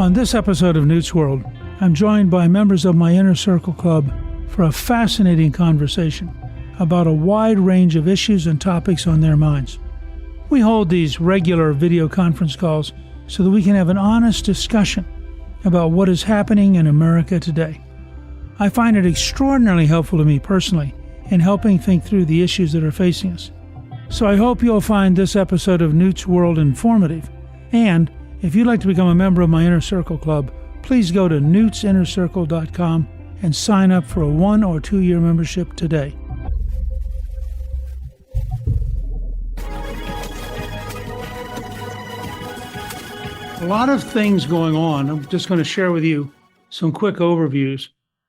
On this episode of Newt's World, I'm joined by members of my Inner Circle Club for a fascinating conversation about a wide range of issues and topics on their minds. We hold these regular video conference calls so that we can have an honest discussion about what is happening in America today. I find it extraordinarily helpful to me personally in helping think through the issues that are facing us. So I hope you'll find this episode of Newt's World informative. And if you'd like to become a member of my Inner Circle Club, please go to newtsinnercircle.com and sign up for a 1 or 2 year membership today. A lot of things going on. I'm just going to share with you some quick overviews.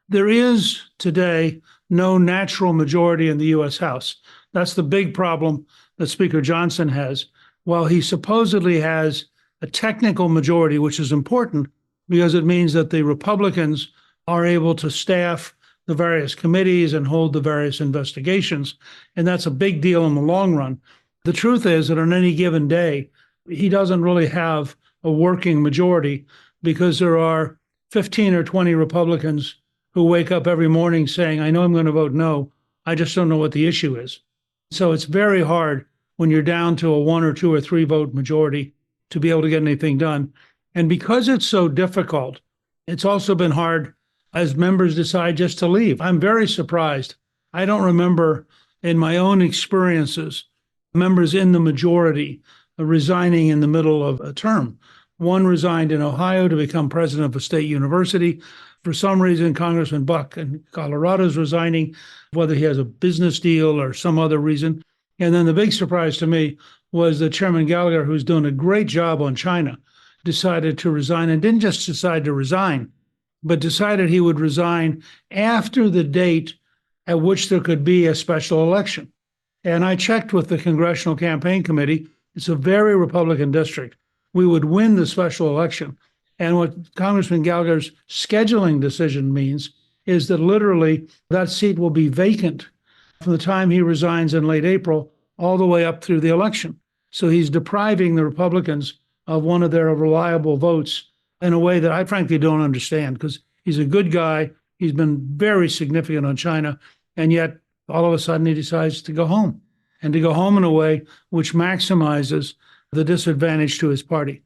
There is today no natural majority in the U.S. House. That's the big problem that Speaker Johnson has. While he supposedly has a technical majority, which is important because it means that the Republicans are able to staff the various committees and hold the various investigations. And that's a big deal in the long run. The truth is that on any given day, he doesn't really have a working majority because there are 15 or 20 Republicans who wake up every morning saying, I know I'm going to vote no. I just don't know what the issue is. So it's very hard when you're down to a 1 or 2 or 3 vote majority to be able to get anything done. And because it's so difficult, it's also been hard as members decide just to leave. I'm very surprised. I don't remember in my own experiences, members in the majority resigning in the middle of a term. One resigned in Ohio to become president of a state university. For some reason, Congressman Buck in Colorado is resigning, whether he has a business deal or some other reason. And then the big surprise to me was that Chairman Gallagher, who's doing a great job on China, decided to resign, and didn't just decide to resign, but decided he would resign after the date at which there could be a special election. And I checked with the Congressional Campaign Committee. It's a very Republican district. We would win the special election. And what Congressman Gallagher's scheduling decision means is that literally that seat will be vacant from the time he resigns in late April all the way up through the election. So he's depriving the Republicans of one of their reliable votes in a way that I frankly don't understand, because he's a good guy. He's been very significant on China. And yet all of a sudden he decides to go home, and to go home in a way which maximizes the disadvantage to his party.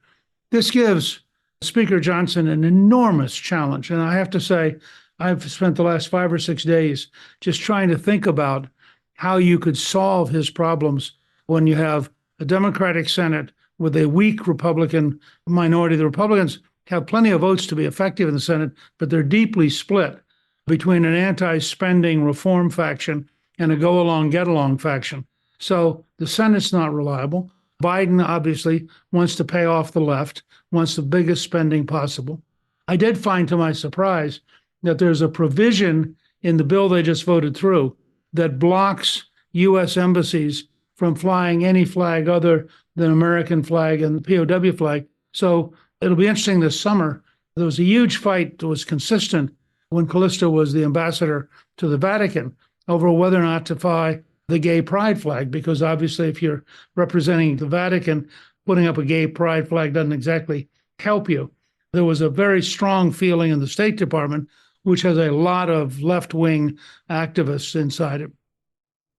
This gives Speaker Johnson an enormous challenge. And I have to say, I've spent the last 5 or 6 days just trying to think about how you could solve his problems when you have a Democratic Senate with a weak Republican minority. The Republicans have plenty of votes to be effective in the Senate, but they're deeply split between an anti-spending reform faction and a go-along, get-along faction. So the Senate's not reliable. Biden obviously wants to pay off the left, wants the biggest spending possible. I did find, to my surprise, that there's a provision in the bill they just voted through that blocks U.S. embassies from flying any flag other than American flag and the POW flag. So it'll be interesting this summer. There was a huge fight that was consistent when Callisto was the ambassador to the Vatican over whether or not to fly the gay pride flag, because obviously if you're representing the Vatican, putting up a gay pride flag doesn't exactly help you. There was a very strong feeling in the State Department, which has a lot of left-wing activists inside it.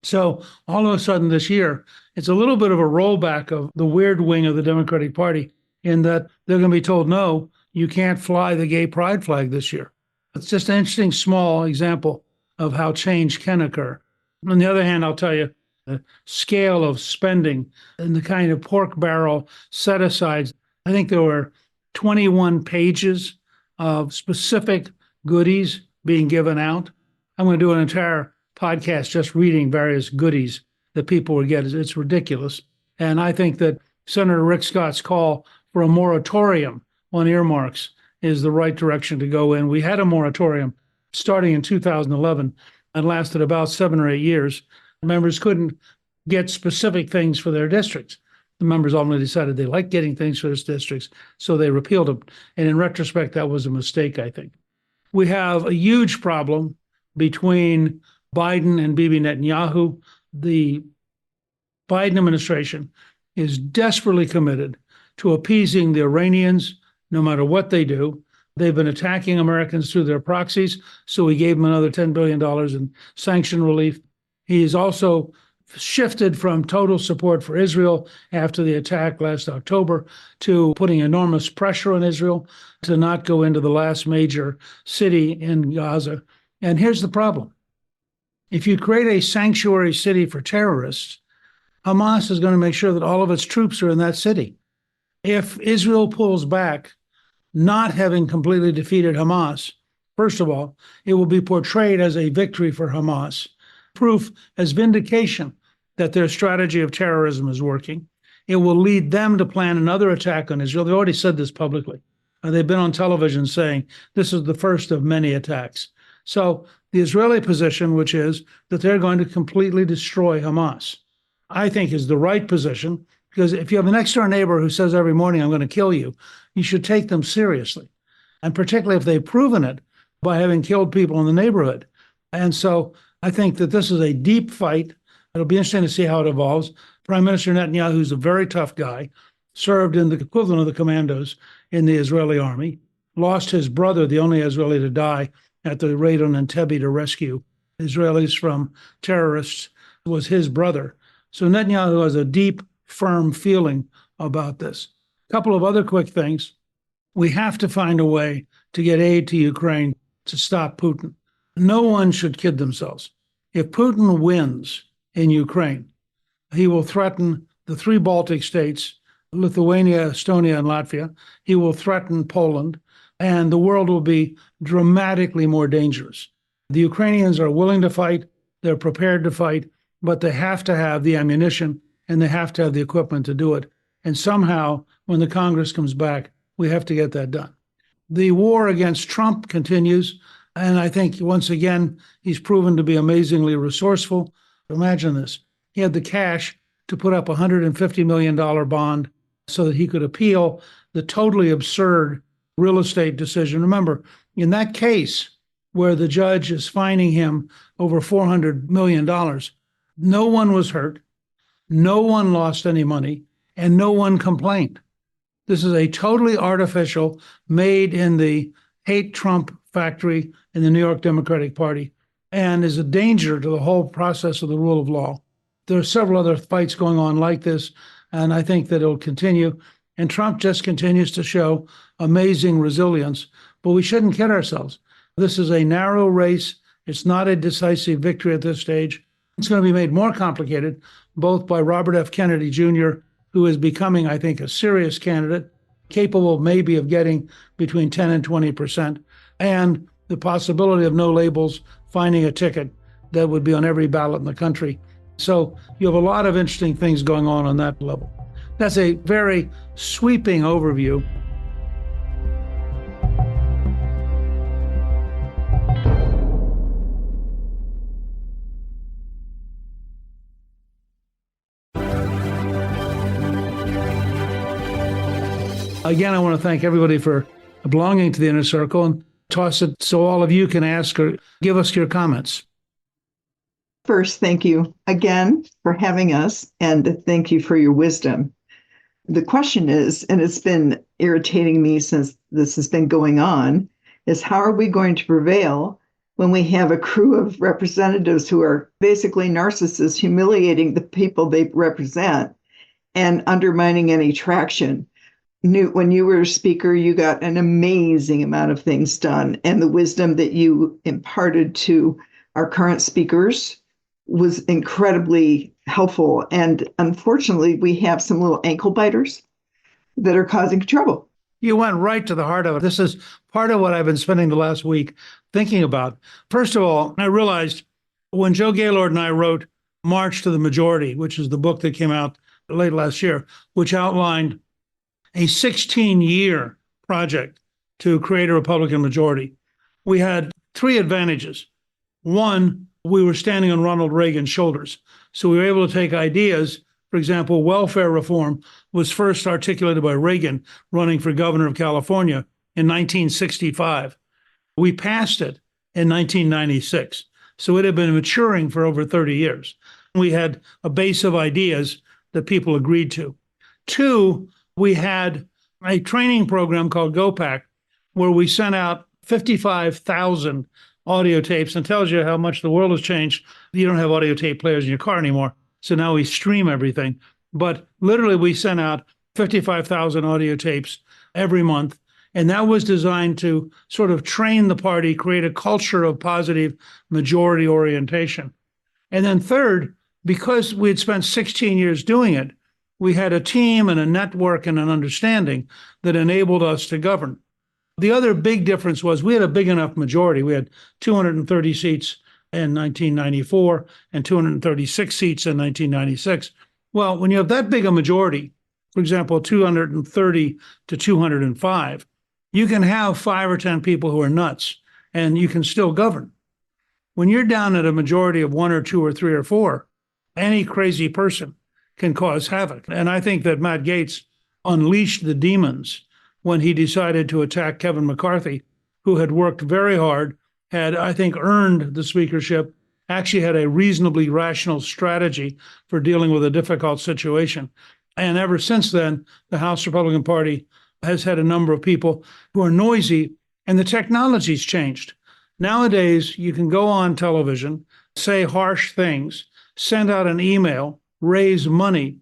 So all of a sudden this year, it's a little bit of a rollback of the weird wing of the Democratic Party in that they're going to be told, no, you can't fly the gay pride flag this year. It's just an interesting small example of how change can occur. On the other hand, I'll tell you, the scale of spending and the kind of pork barrel set-asides, I think there were 21 pages of specific goodies being given out. I'm going to do an entire podcast just reading various goodies that people would get. It's ridiculous. And I think that Senator Rick Scott's call for a moratorium on earmarks is the right direction to go in. We had a moratorium starting in 2011 and lasted about 7 or 8 years. Members couldn't get specific things for their districts. The members ultimately decided they liked getting things for their districts, so they repealed them. And in retrospect, that was a mistake, I think. We have a huge problem between Biden and Bibi Netanyahu. The Biden administration is desperately committed to appeasing the Iranians no matter what they do. They've been attacking Americans through their proxies, so we gave them another $10 billion in sanction relief. He's also shifted from total support for Israel after the attack last October to putting enormous pressure on Israel to not go into the last major city in Gaza. And here's the problem. If you create a sanctuary city for terrorists, Hamas is going to make sure that all of its troops are in that city. If Israel pulls back, not having completely defeated Hamas, first of all, it will be portrayed as a victory for Hamas, proof as vindication that their strategy of terrorism is working. It will lead them to plan another attack on Israel. They've already said this publicly. They've been on television saying this is the first of many attacks. So the Israeli position, which is that they're going to completely destroy Hamas, I think is the right position, because if you have an next door neighbor who says every morning, I'm going to kill you, you should take them seriously. And particularly if they've proven it by having killed people in the neighborhood. And so I think that this is a deep fight. It'll be interesting to see how it evolves. Prime Minister Netanyahu, who's a very tough guy, served in the equivalent of the commandos in the Israeli army, lost his brother, the only Israeli to die at the raid on Entebbe to rescue Israelis from terrorists, was his brother. So Netanyahu has a deep, firm feeling about this. A couple of other quick things. We have to find a way to get aid to Ukraine to stop Putin. No one should kid themselves. If Putin wins in Ukraine, he will threaten the three Baltic states, Lithuania, Estonia, and Latvia. He will threaten Poland, and the world will be dramatically more dangerous. The Ukrainians are willing to fight. They're prepared to fight, but they have to have the ammunition and they have to have the equipment to do it. And somehow, when the Congress comes back, we have to get that done. The war against Trump continues. And I think, once again, he's proven to be amazingly resourceful. Imagine this. He had the cash to put up a $150 million bond so that he could appeal the totally absurd real estate decision. Remember, in that case where the judge is fining him over $400 million, no one was hurt, no one lost any money, and no one complained. This is a totally artificial, made in the hate Trump factory in the New York Democratic Party, and is a danger to the whole process of the rule of law. There are several other fights going on like this, and I think that it'll continue. And Trump just continues to show amazing resilience, but we shouldn't kid ourselves. This is a narrow race. It's not a decisive victory at this stage. It's going to be made more complicated, both by Robert F. Kennedy Jr., who is becoming, I think, a serious candidate, capable maybe of getting between 10 and 20%, and the possibility of no labels finding a ticket that would be on every ballot in the country. So you have a lot of interesting things going on that level. That's a very sweeping overview. Again, I want to thank everybody for belonging to the Inner Circle, and toss it so all of you can ask or give us your comments. First, thank you again for having us, and thank you for your wisdom. The question is, and it's been irritating me since this has been going on, is how are we going to prevail when we have a crew of representatives who are basically narcissists, humiliating the people they represent and undermining any traction? Newt, when you were a speaker, you got an amazing amount of things done, and the wisdom that you imparted to our current speakers was incredibly helpful. And unfortunately, we have some little ankle biters that are causing trouble. You went right to the heart of it. This is part of what I've been spending the last week thinking about. First of all, I realized when Joe Gaylord and I wrote March to the Majority, which is the book that came out late last year, which outlined a 16-year project to create a Republican majority, we had three advantages. One, we were standing on Ronald Reagan's shoulders. So we were able to take ideas. For example, welfare reform was first articulated by Reagan running for governor of California in 1965. We passed it in 1996. So it had been maturing for over 30 years. We had a base of ideas that people agreed to. Two, we had a training program called GoPack, where we sent out 55,000 audio tapes, and tells you how much the world has changed. You don't have audio tape players in your car anymore. So now we stream everything. But literally, we sent out 55,000 audio tapes every month. And that was designed to sort of train the party, create a culture of positive majority orientation. And then third, because we had spent 16 years doing it, we had a team and a network and an understanding that enabled us to govern. The other big difference was we had a big enough majority. We had 230 seats in 1994 and 236 seats in 1996. Well, when you have that big a majority, for example, 230 to 205, you can have 5 or 10 people who are nuts and you can still govern. When you're down at a majority of 1 or 2 or 3 or 4, any crazy person can cause havoc. And I think that Matt Gaetz unleashed the demons when he decided to attack Kevin McCarthy, who had worked very hard, had, I think, earned the speakership, actually had a reasonably rational strategy for dealing with a difficult situation. And ever since then, the House Republican Party has had a number of people who are noisy, and the technology's changed. Nowadays, you can go on television, say harsh things, send out an email, raise money,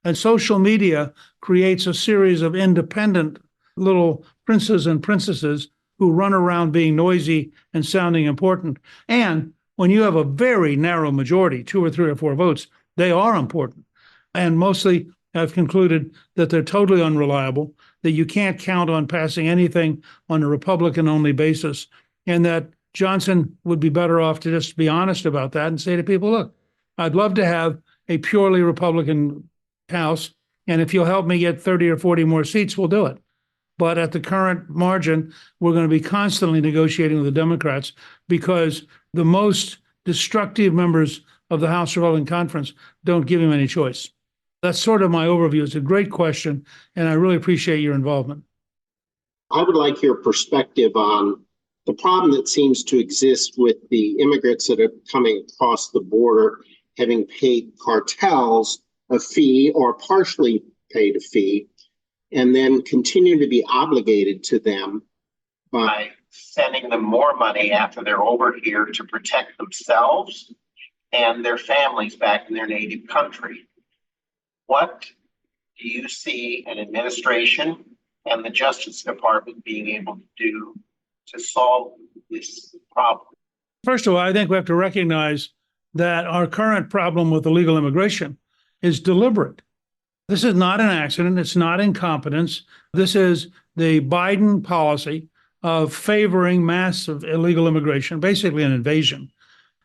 and social media creates a series of independent little princes and princesses who run around being noisy and sounding important. And when you have a very narrow majority, 2 or 3 or 4 votes, they are important. And mostly I've concluded that they're totally unreliable, that you can't count on passing anything on a Republican-only basis, and that Johnson would be better off to just be honest about that and say to people, look, I'd love to have a purely Republican House, and if you'll help me get 30 or 40 more seats, we'll do it. But at the current margin, we're going to be constantly negotiating with the Democrats because the most destructive members of the House Republican Conference don't give him any choice. That's sort of my overview. It's a great question, and I really appreciate your involvement. I would like your perspective on the problem that seems to exist with the immigrants that are coming across the border, having paid cartels a fee or partially paid a fee, and then continue to be obligated to them by sending them more money after they're over here to protect themselves and their families back in their native country. What do you see an administration and the Justice Department being able to do to solve this problem? First of all, I think we have to recognize that our current problem with illegal immigration is deliberate. This is not an accident. It's not incompetence. This is the Biden policy of favoring massive illegal immigration, basically an invasion,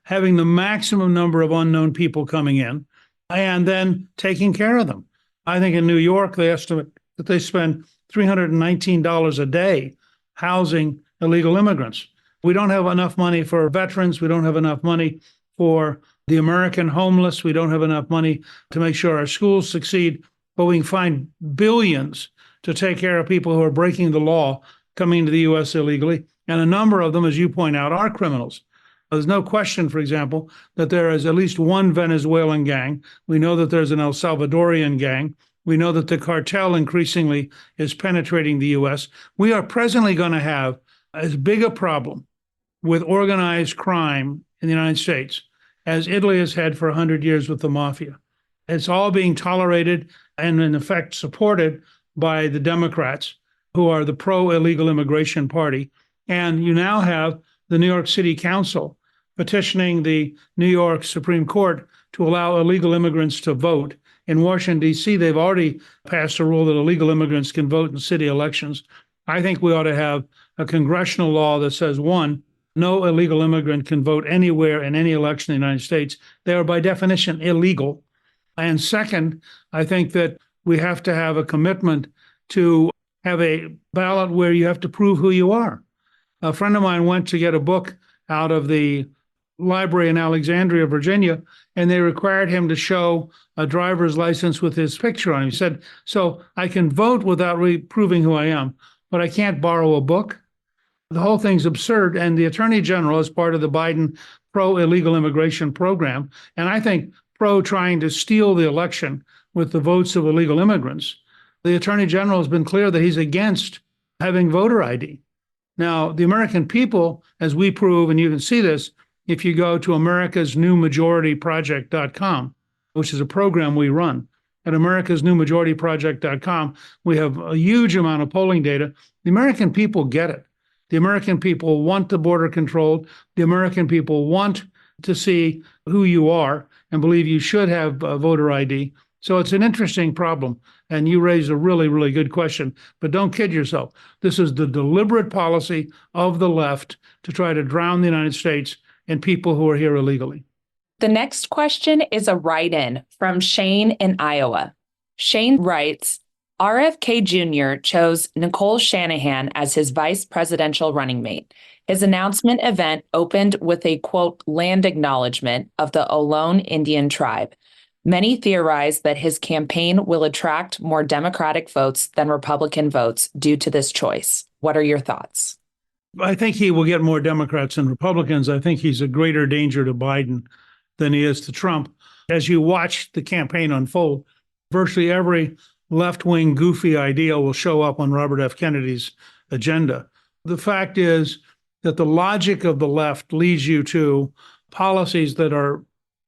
having the maximum number of unknown people coming in, and then taking care of them. I think in New York, they estimate that they spend $319 a day housing illegal immigrants. We don't have enough money for veterans. We don't have enough money for the American homeless. We don't have enough money to make sure our schools succeed, but we can find billions to take care of people who are breaking the law coming to the U.S. illegally. And a number of them, as you point out, are criminals. There's no question, for example, that there is at least one Venezuelan gang. We know that there's an El Salvadorian gang. We know that the cartel increasingly is penetrating the U.S. We are presently going to have as big a problem with organized crime in the United States as Italy has had for 100 years with the mafia. It's all being tolerated and, in effect, supported by the Democrats, who are the pro-illegal immigration party. And you now have the New York City Council petitioning the New York Supreme Court to allow illegal immigrants to vote. In Washington, D.C., they've already passed a rule that illegal immigrants can vote in city elections. I think we ought to have a congressional law that says, one, no illegal immigrant can vote anywhere in any election in the United States. They are by definition illegal. And second, I think that we have to have a commitment to have a ballot where you have to prove who you are. A friend of mine went to get a book out of the library in Alexandria, Virginia, and they required him to show a driver's license with his picture on it. He said, so I can vote without proving who I am, but I can't borrow a book. The whole thing's absurd. And the Attorney General is part of the Biden pro-illegal immigration program. And I think pro trying to steal the election with the votes of illegal immigrants. The Attorney General has been clear that he's against having voter ID. Now, the American people, as we prove, and you can see this if you go to americasnewmajorityproject.com, which is a program we run. At americasnewmajorityproject.com, we have a huge amount of polling data. The American people get it. The American people want the border controlled. The American people want to see who you are and believe you should have voter ID. So it's an interesting problem. And you raised a really, really good question. But don't kid yourself. This is the deliberate policy of the left to try to drown the United States and people who are here illegally. The next question is a write-in from Shane in Iowa. Shane writes, RFK Jr. chose Nicole Shanahan as his vice presidential running mate. His announcement event opened with a, quote, land acknowledgement of the Ohlone Indian tribe. Many theorize that his campaign will attract more Democratic votes than Republican votes due to this choice. What are your thoughts? I think he will get more Democrats than Republicans. I think he's a greater danger to Biden than he is to Trump. As you watch the campaign unfold, virtually every left-wing goofy idea will show up on Robert F. Kennedy's agenda. The fact is that the logic of the left leads you to policies that are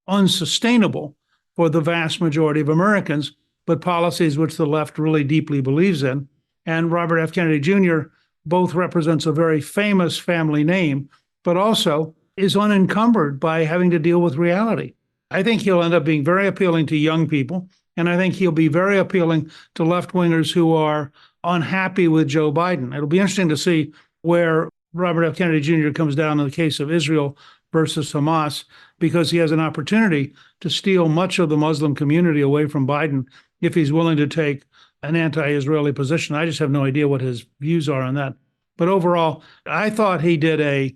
unsustainable for the vast majority of Americans, but policies which the left really deeply believes in. And Robert F. Kennedy Jr. both represents a very famous family name, but also is unencumbered by having to deal with reality. I think he'll end up being very appealing to young people, and I think he'll be very appealing to left-wingers who are unhappy with Joe Biden. It'll be interesting to see where Robert F. Kennedy Jr. comes down in the case of Israel versus Hamas, because he has an opportunity to steal much of the Muslim community away from Biden if he's willing to take an anti-Israeli position. I just have no idea what his views are on that. But overall, I thought he did a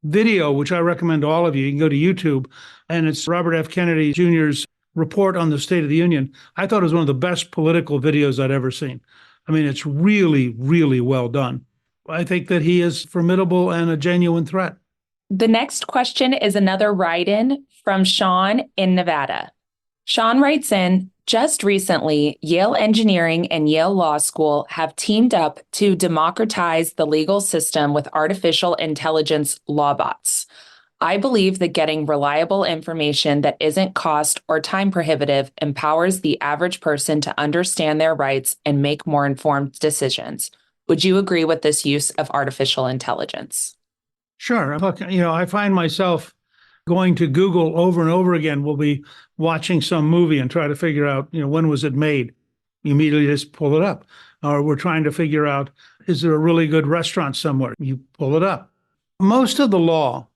video, which I recommend to all of you. You can go to YouTube, and it's Robert F. Kennedy Jr.'s report on the State of the Union. I thought it was one of the best political videos I'd ever seen. I mean, it's really, really well done. I think that he is formidable and a genuine threat. The next question is another write-in from Sean in Nevada. Sean writes in, just recently, Yale Engineering and Yale Law School have teamed up to democratize the legal system with artificial intelligence law bots. I believe that getting reliable information that isn't cost or time prohibitive empowers the average person to understand their rights and make more informed decisions. Would you agree with this use of artificial intelligence? Sure. Look, I find myself going to Google over and over again. We'll be watching some movie and try to figure out, when was it made? You immediately just pull it up. Or we're trying to figure out, is there a really good restaurant somewhere? You pull it up. Most of the law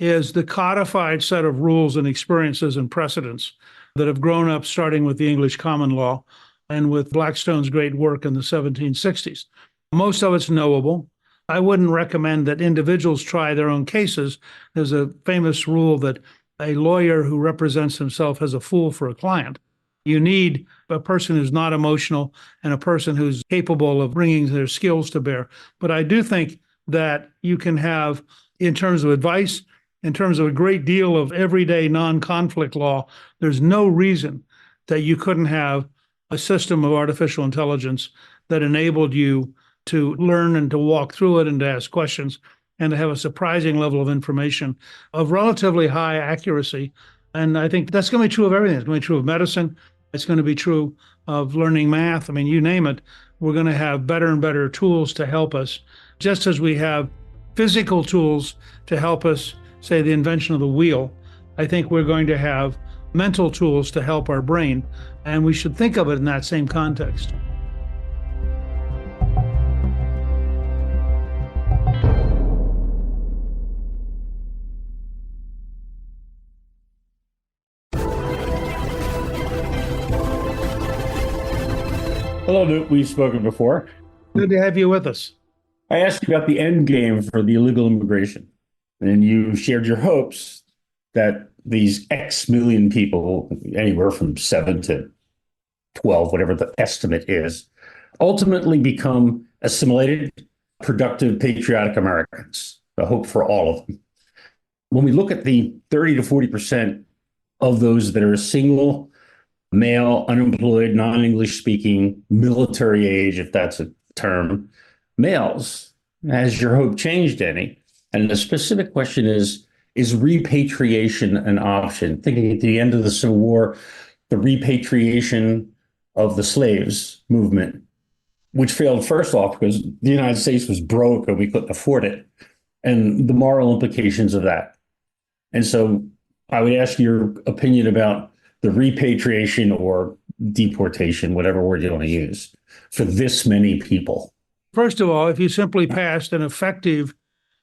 is the codified set of rules and experiences and precedents that have grown up starting with the English common law and with Blackstone's great work in the 1760s. Most of it's knowable. I wouldn't recommend that individuals try their own cases. There's a famous rule that a lawyer who represents himself as a fool for a client. You need a person who's not emotional and a person who's capable of bringing their skills to bear. But I do think that you can have, in terms of advice, in terms of a great deal of everyday non-conflict law, there's no reason that you couldn't have a system of artificial intelligence that enabled you to learn and to walk through it and to ask questions and to have a surprising level of information of relatively high accuracy. And I think that's going to be true of everything. It's going to be true of medicine. It's going to be true of learning math. I mean, you name it, we're going to have better and better tools to help us, just as we have physical tools to help us, say, the invention of the wheel. I think we're going to have mental tools to help our brain, and we should think of it in that same context. Hello, Newt. We've spoken before. Good to have you with us. I asked you about the end game for the illegal immigration, and you shared your hopes that these X million people, anywhere from 7 to 12, whatever the estimate is, ultimately become assimilated, productive, patriotic Americans. A hope for all of them. When we look at the 30 to 40% of those that are single male, unemployed, non-English speaking, military age, if that's a term, males. Has your hope changed any? And the specific question is repatriation an option? Thinking at the end of the Civil War, the repatriation of the slaves movement, which failed first off because the United States was broke and we couldn't afford it, and the moral implications of that. And so I would ask your opinion about the repatriation or deportation, whatever word you want to use, for this many people. First of all, if you simply passed an effective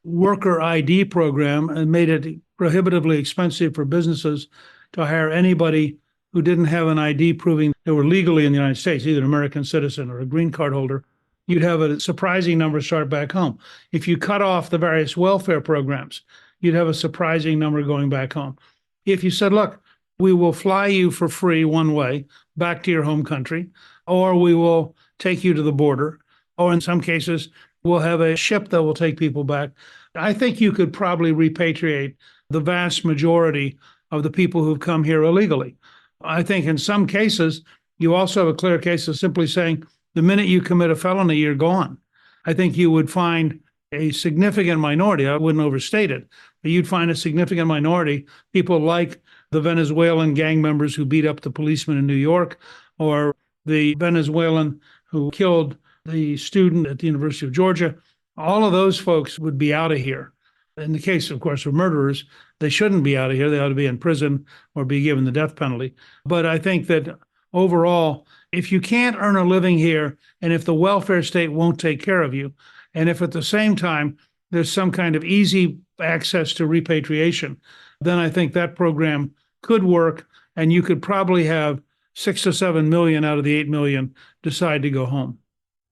worker ID program and made it prohibitively expensive for businesses to hire anybody who didn't have an ID proving they were legally in the United States, either an American citizen or a green card holder, you'd have a surprising number start back home. If you cut off the various welfare programs, you'd have a surprising number going back home. If you said, look, we will fly you for free one way back to your home country, or we will take you to the border, or in some cases, we'll have a ship that will take people back. I think you could probably repatriate the vast majority of the people who've come here illegally. I think in some cases, you also have a clear case of simply saying, the minute you commit a felony, you're gone. I think you would find a significant minority, I wouldn't overstate it, but you'd find a significant minority, people like the Venezuelan gang members who beat up the policeman in New York, or the Venezuelan who killed the student at the University of Georgia. All of those folks would be out of here. In the case, of course, of murderers, they shouldn't be out of here. They ought to be in prison or be given the death penalty. But I think that overall, if you can't earn a living here, and if the welfare state won't take care of you, and if at the same time there's some kind of easy access to repatriation, then I think that program could work, and you could probably have 6 to 7 million out of the 8 million decide to go home.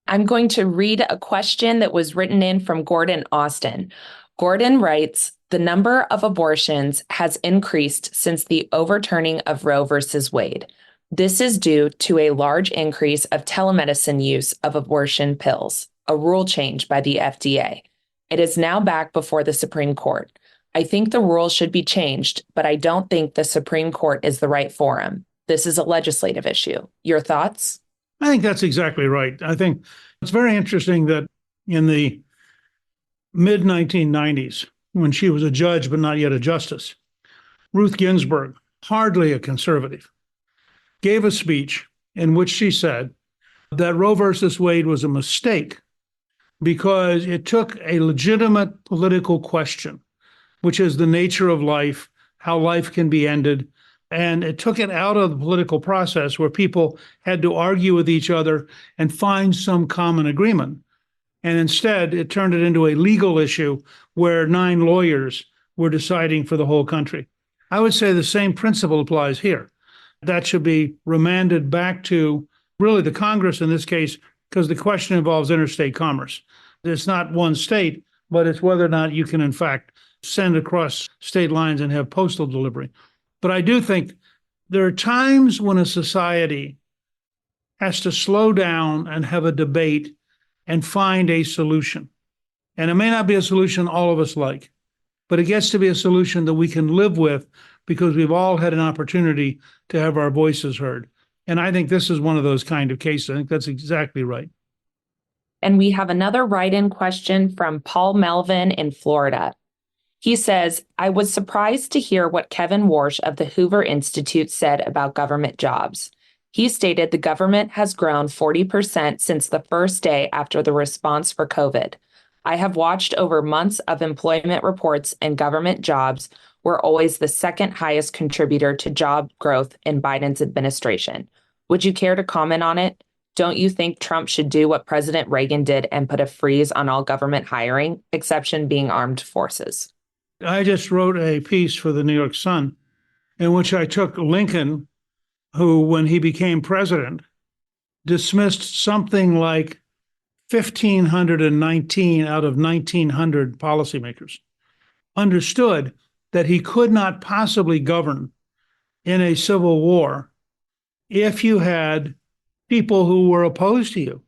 I'm going to read a question that was written in from Gordon Austin. Gordon writes, the number of abortions has increased since the overturning of Roe versus Wade. This is due to a large increase of telemedicine use of abortion pills, a rule change by the FDA. It is now back before the Supreme Court. I think the rule should be changed, but I don't think the Supreme Court is the right forum. This is a legislative issue. Your thoughts? I think that's exactly right. I think it's very interesting that in the mid-1990s, when she was a judge but not yet a justice, Ruth Ginsburg, hardly a conservative, gave a speech in which she said that Roe versus Wade was a mistake because it took a legitimate political question, which is the nature of life, how life can be ended, and it took it out of the political process where people had to argue with each other and find some common agreement. And instead, it turned it into a legal issue where 9 lawyers were deciding for the whole country. I would say the same principle applies here. That should be remanded back to really the Congress in this case, because the question involves interstate commerce. It's not one state, but it's whether or not you can, in fact, send across state lines and have postal delivery. But I do think there are times when a society has to slow down and have a debate and find a solution. And it may not be a solution all of us like, but it gets to be a solution that we can live with because we've all had an opportunity to have our voices heard. And I think this is one of those kind of cases. I think that's exactly right. And we have another write-in question from Paul Melvin in Florida. He says, I was surprised to hear what Kevin Warsh of the Hoover Institute said about government jobs. He stated the government has grown 40% since the first day after the response for COVID. I have watched over months of employment reports, and government jobs were always the second highest contributor to job growth in Biden's administration. Would you care to comment on it? Don't you think Trump should do what President Reagan did and put a freeze on all government hiring, exception being armed forces? I just wrote a piece for the New York Sun in which I took Lincoln, who, when he became president, dismissed something like 1,519 out of 1,900 policymakers, understood that he could not possibly govern in a civil war if you had people who were opposed to you.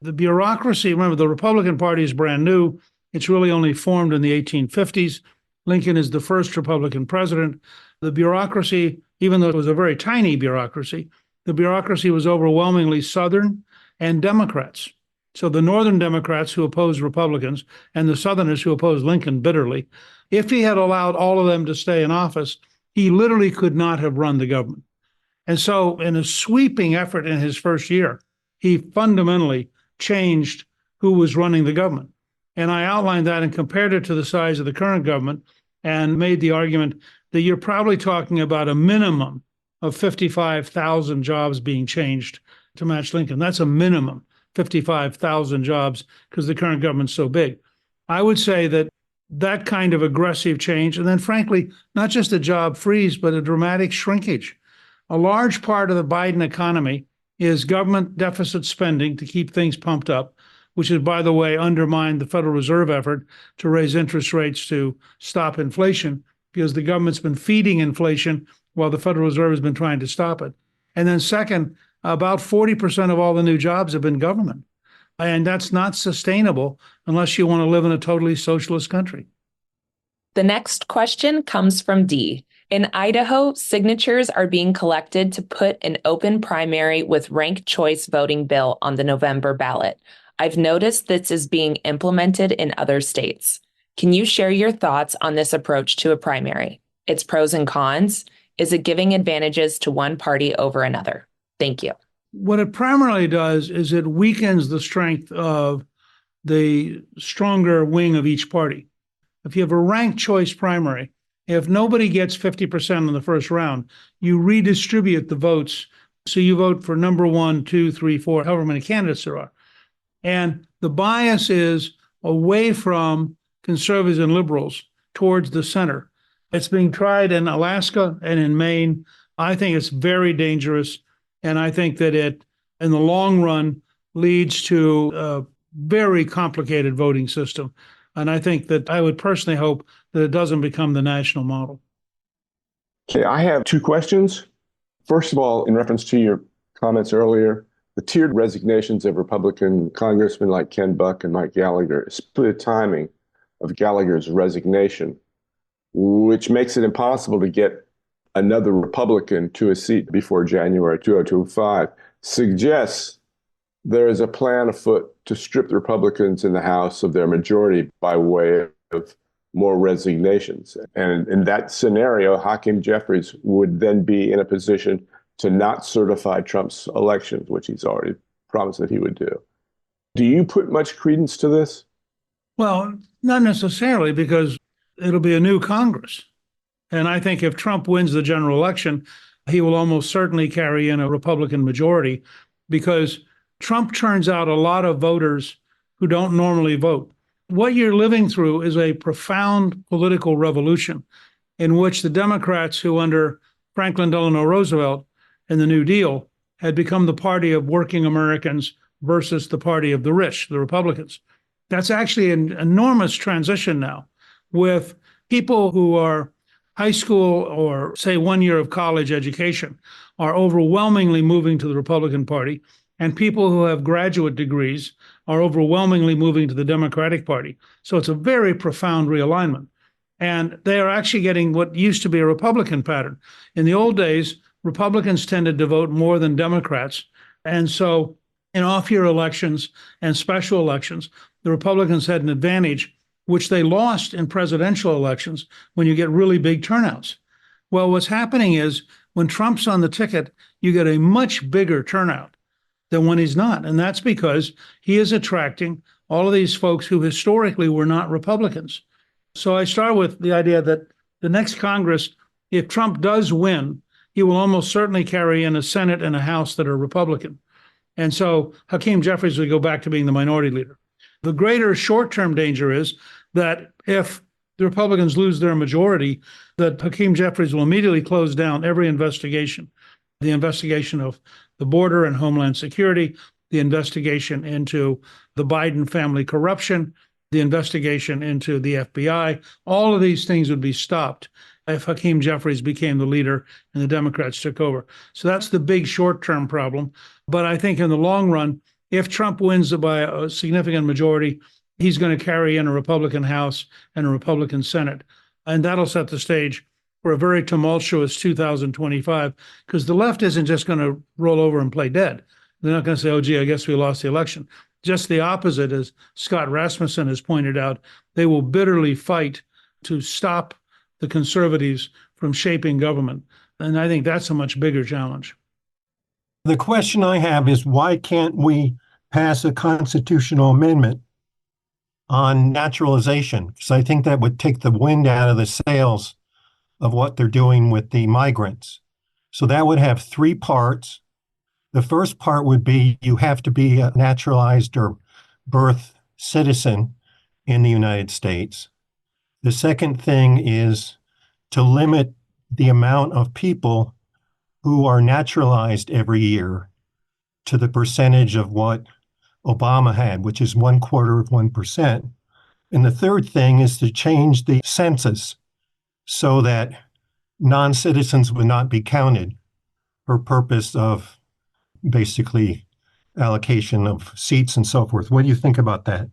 The bureaucracy, remember, the Republican Party is brand new. It's really only formed in the 1850s. Lincoln is the first Republican president. The bureaucracy even though it was a very tiny bureaucracy, the bureaucracy was overwhelmingly Southern and Democrats. So the Northern Democrats who opposed Republicans and the Southerners who opposed Lincoln bitterly, if he had allowed all of them to stay in office, he literally could not have run the government. And so in a sweeping effort in his first year, he fundamentally changed who was running the government. And I outlined that and compared it to the size of the current government and made the argument that you're probably talking about a minimum of 55,000 jobs being changed to match Lincoln. That's a minimum, 55,000 jobs, because the current government's so big. I would say that that kind of aggressive change, and then frankly, not just a job freeze, but a dramatic shrinkage. A large part of the Biden economy is government deficit spending to keep things pumped up, which has, by the way, undermined the Federal Reserve effort to raise interest rates to stop inflation, because the government's been feeding inflation while the Federal Reserve has been trying to stop it. And then second, about 40% of all the new jobs have been government. And that's not sustainable unless you want to live in a totally socialist country. The next question comes from Dee. In Idaho, signatures are being collected to put an open primary with ranked choice voting bill on the November ballot. I've noticed this is being implemented in other states. Can you share your thoughts on this approach to a primary? Its pros and cons? Is it giving advantages to one party over another? Thank you. What it primarily does is it weakens the strength of the stronger wing of each party. If you have a ranked choice primary, if nobody gets 50% in the first round, you redistribute the votes. So you vote for number 1, 2, 3, 4, however many candidates there are. And the bias is away from conservatives and liberals towards the center. It's being tried in Alaska and in Maine. I think it's very dangerous. And I think that it, in the long run, leads to a very complicated voting system. And I think that I would personally hope that it doesn't become the national model. Okay, I have two questions. First of all, in reference to your comments earlier, the tiered resignations of Republican congressmen like Ken Buck and Mike Gallagher split the timing of Gallagher's resignation, which makes it impossible to get another Republican to a seat before January 2025, suggests there is a plan afoot to strip the Republicans in the House of their majority by way of more resignations. And in that scenario, Hakeem Jeffries would then be in a position to not certify Trump's elections, which he's already promised that he would do. Do you put much credence to this? Well, not necessarily, because it'll be a new Congress. And I think if Trump wins the general election, he will almost certainly carry in a Republican majority, because Trump turns out a lot of voters who don't normally vote. What you're living through is a profound political revolution in which the Democrats, who under Franklin Delano Roosevelt and the New Deal had become the party of working Americans versus the party of the rich, the Republicans. That's actually an enormous transition now, with people who are high school or, say, 1 year of college education are overwhelmingly moving to the Republican Party, and people who have graduate degrees are overwhelmingly moving to the Democratic Party. So it's a very profound realignment. And they are actually getting what used to be a Republican pattern. In the old days, Republicans tended to vote more than Democrats. And so in off-year elections and special elections, the Republicans had an advantage, which they lost in presidential elections when you get really big turnouts. Well, what's happening is when Trump's on the ticket, you get a much bigger turnout than when he's not. And that's because he is attracting all of these folks who historically were not Republicans. So I start with the idea that the next Congress, if Trump does win, he will almost certainly carry in a Senate and a House that are Republican. And so Hakeem Jeffries will go back to being the minority leader. The greater short-term danger is that if the Republicans lose their majority, that Hakeem Jeffries will immediately close down every investigation, the investigation of the border and Homeland Security, the investigation into the Biden family corruption, the investigation into the FBI. All of these things would be stopped if Hakeem Jeffries became the leader and the Democrats took over. So that's the big short-term problem. But I think in the long run, if Trump wins by a significant majority, he's going to carry in a Republican House and a Republican Senate. And that'll set the stage for a very tumultuous 2025, because the left isn't just going to roll over and play dead. They're not going to say, oh, gee, I guess we lost the election. Just the opposite, as Scott Rasmussen has pointed out, they will bitterly fight to stop the conservatives from shaping government. And I think that's a much bigger challenge. The question I have is, why can't we pass a constitutional amendment on naturalization? Because I think that would take the wind out of the sails of what they're doing with the migrants. So that would have three parts. The first part would be you have to be a naturalized or birth citizen in the United States. The second thing is to limit the amount of people who are naturalized every year to the percentage of what Obama had, which is 0.25%. And the third thing is to change the census so that non-citizens would not be counted for purpose of basically allocation of seats and so forth. What do you think about that?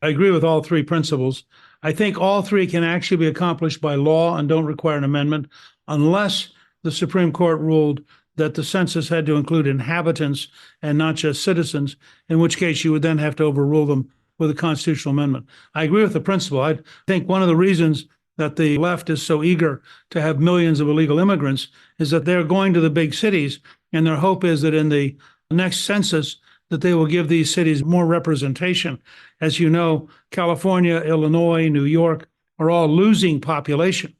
I agree with all three principles. I think all three can actually be accomplished by law and don't require an amendment unless the Supreme Court ruled that the census had to include inhabitants and not just citizens, in which case you would then have to overrule them with a constitutional amendment. I agree with the principle. I think one of the reasons that the left is so eager to have millions of illegal immigrants is that they're going to the big cities, and their hope is that in the next census that they will give these cities more representation. As you know, California, Illinois, New York are all losing population,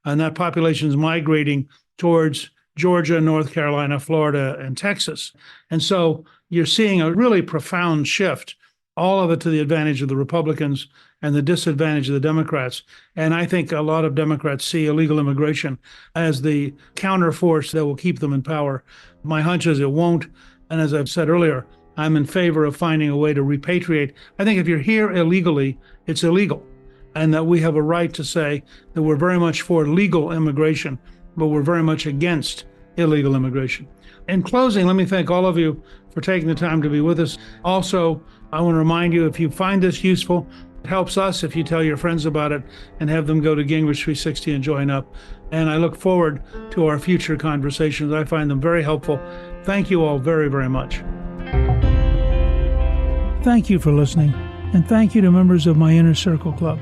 and that population is migrating towards Georgia, North Carolina, Florida, and Texas. And so you're seeing a really profound shift, all of it to the advantage of the Republicans and the disadvantage of the Democrats. And I think a lot of Democrats see illegal immigration as the counterforce that will keep them in power. My hunch is it won't. And as I've said earlier, I'm in favor of finding a way to repatriate. I think if you're here illegally, it's illegal. And that we have a right to say that we're very much for legal immigration, but we're very much against illegal immigration. In closing, let me thank all of you for taking the time to be with us. Also, I want to remind you, if you find this useful, it helps us if you tell your friends about it and have them go to Gingrich 360 and join up. And I look forward to our future conversations. I find them very helpful. Thank you all very, very much. Thank you for listening, and thank you to members of my Inner Circle Club.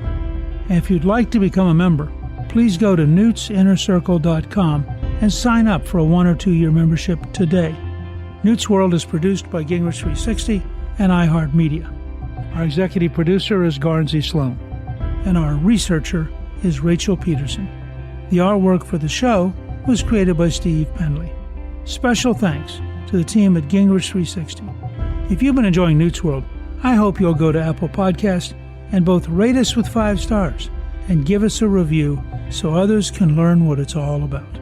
And if you'd like to become a member, please go to newtsinnercircle.com and sign up for a 1 or 2 year membership today. Newt's World is produced by Gingrich 360 and iHeartMedia. Our executive producer is Garnsey Sloan, and our researcher is Rachel Peterson. The artwork for the show was created by Steve Penley. Special thanks to the team at Gingrich 360. If you've been enjoying Newt's World, I hope you'll go to Apple Podcasts and both rate us with 5 stars and give us a review so others can learn what it's all about.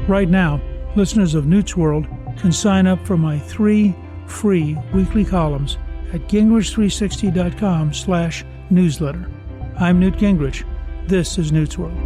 Right now, listeners of Newt's World can sign up for my 3 free weekly columns at gingrich360.com/newsletter. I'm Newt Gingrich. This is Newt's World.